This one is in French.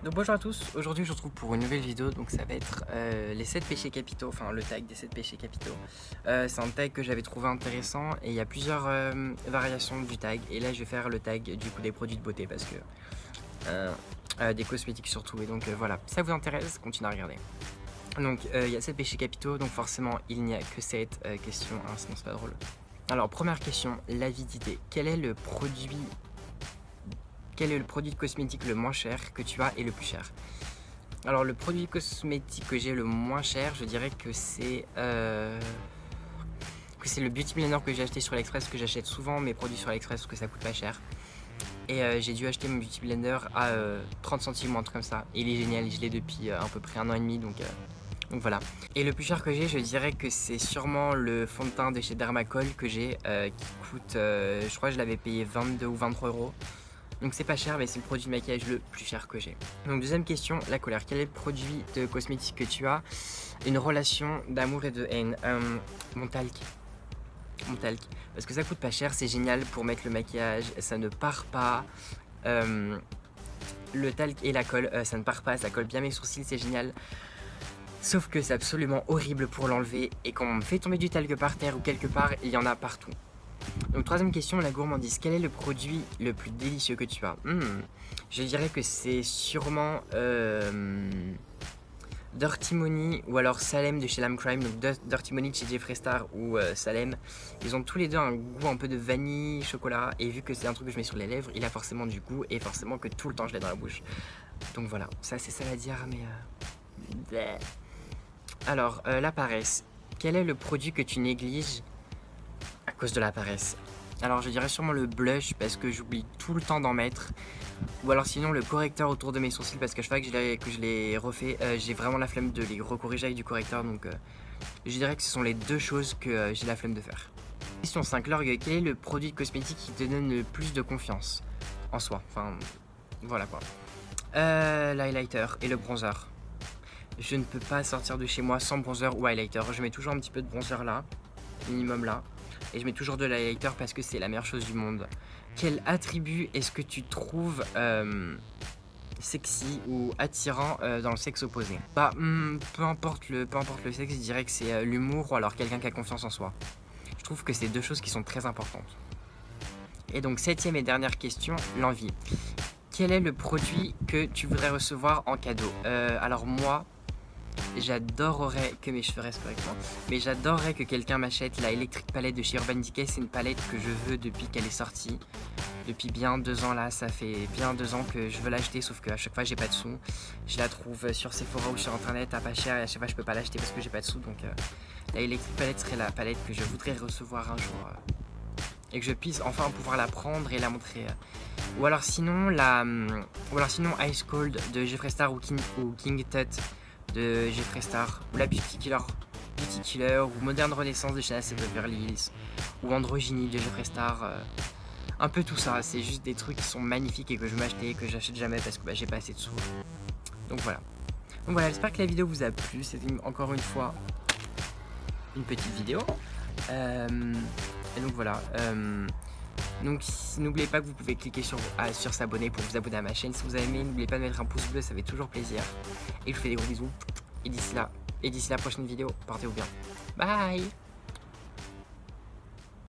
Donc bonjour à tous, aujourd'hui je vous retrouve pour une nouvelle vidéo, donc ça va être les 7 péchés capitaux, enfin le tag des 7 péchés capitaux. C'est un tag que j'avais trouvé intéressant et il y a plusieurs variations du tag, et là je vais faire le tag du coup des produits de beauté parce que des cosmétiques surtout, et donc voilà, si ça vous intéresse, continuez à regarder. Donc il y a 7 péchés capitaux, donc forcément il n'y a que 7 questions, hein, sinon c'est pas drôle. Alors première question, l'avidité. Quel est le produit de cosmétique le moins cher que tu as et le plus cher? Alors le produit cosmétique que j'ai le moins cher, je dirais que c'est le Beauty Blender que j'ai acheté sur AliExpress, parce que j'achète souvent mes produits sur AliExpress parce que ça coûte pas cher. Et j'ai dû acheter mon Beauty Blender à 30 centimes ou un truc comme ça. Et il est génial, je l'ai depuis à peu près 1 an et demi, donc voilà. Et le plus cher que j'ai, je dirais que c'est sûrement le fond de teint de chez Dermacol que j'ai, qui coûte, je crois que je l'avais payé 22 ou 23 euros. Donc c'est pas cher, mais c'est le produit de maquillage le plus cher que j'ai. Donc deuxième question, la colère. Quel est le produit de cosmétique que tu as une relation d'amour et de haine? Mon talc. Mon talc. Parce que ça coûte pas cher, c'est génial pour mettre le maquillage, ça ne part pas. Le talc et la colle, ça ne part pas, ça colle bien mes sourcils, c'est génial. Sauf que c'est absolument horrible pour l'enlever, et quand on me fait tomber du talc par terre ou quelque part, il y en a partout. Donc troisième question, la gourmandise. Quel est le produit le plus délicieux que tu as? Je dirais que c'est sûrement Dirty Money ou alors Salem de chez Lime Crime. Donc Dirty Money de chez Jeffree Star ou Salem. Ils ont tous les deux un goût un peu de vanille, chocolat. Et vu que c'est un truc que je mets sur les lèvres, il a forcément du goût et forcément que tout le temps je l'ai dans la bouche. Donc voilà, ça c'est ça à dire, mais... Alors, la paresse. Quel est le produit que tu négliges à cause de la paresse? Alors je dirais sûrement le blush parce que j'oublie tout le temps d'en mettre. Ou alors sinon le correcteur autour de mes sourcils, parce que chaque fois que je les refais, j'ai vraiment la flemme de les recorriger avec du correcteur. Donc je dirais que ce sont les deux choses que j'ai la flemme de faire. Question 5, l'orgueil. Quel est le produit cosmétique qui te donne le plus de confiance en soi? Enfin voilà quoi. L'highlighter et le bronzer. Je ne peux pas sortir de chez moi sans bronzer ou highlighter. Je mets toujours un petit peu de bronzer là, minimum là. Et je mets toujours de l'highlighter parce que c'est la meilleure chose du monde. Quel attribut est-ce que tu trouves sexy ou attirant dans le sexe opposé? Peu importe le sexe, je dirais que c'est l'humour ou alors quelqu'un qui a confiance en soi. Je trouve que c'est deux choses qui sont très importantes. Et donc septième et dernière question, l'envie. Quel est le produit que tu voudrais recevoir en cadeau? Alors moi, j'adorerais que mes cheveux restent correctement, mais j'adorerais que quelqu'un m'achète la Electric Palette de chez Urban Decay. C'est une palette que je veux depuis qu'elle est sortie, depuis bien 2 ans là. Ça fait bien 2 ans que je veux l'acheter, sauf qu'à chaque fois j'ai pas de sous. Je la trouve sur Sephora ou sur internet à pas cher, et à chaque fois je peux pas l'acheter parce que j'ai pas de sous. Donc la Electric Palette serait la palette que je voudrais recevoir un jour, et que je puisse enfin pouvoir la prendre et la montrer. Ou alors sinon Ice Cold de Jeffree Star ou King Tut de Jeffree Star, ou la Beauty Killer, ou Moderne Renaissance de Chanel et Beverly Hills, ou Androgynie de Jeffree Star. Un peu tout ça, c'est juste des trucs qui sont magnifiques et que je veux m'acheter et que j'achète jamais parce que j'ai pas assez de sous. Donc voilà, j'espère que la vidéo vous a plu. C'était encore une fois une petite vidéo. Et donc voilà. Donc n'oubliez pas que vous pouvez cliquer sur s'abonner pour vous abonner à ma chaîne. Si vous avez aimé, n'oubliez pas de mettre un pouce bleu, ça fait toujours plaisir. Et je vous fais des gros bisous. Et d'ici la prochaine vidéo, portez-vous bien. Bye.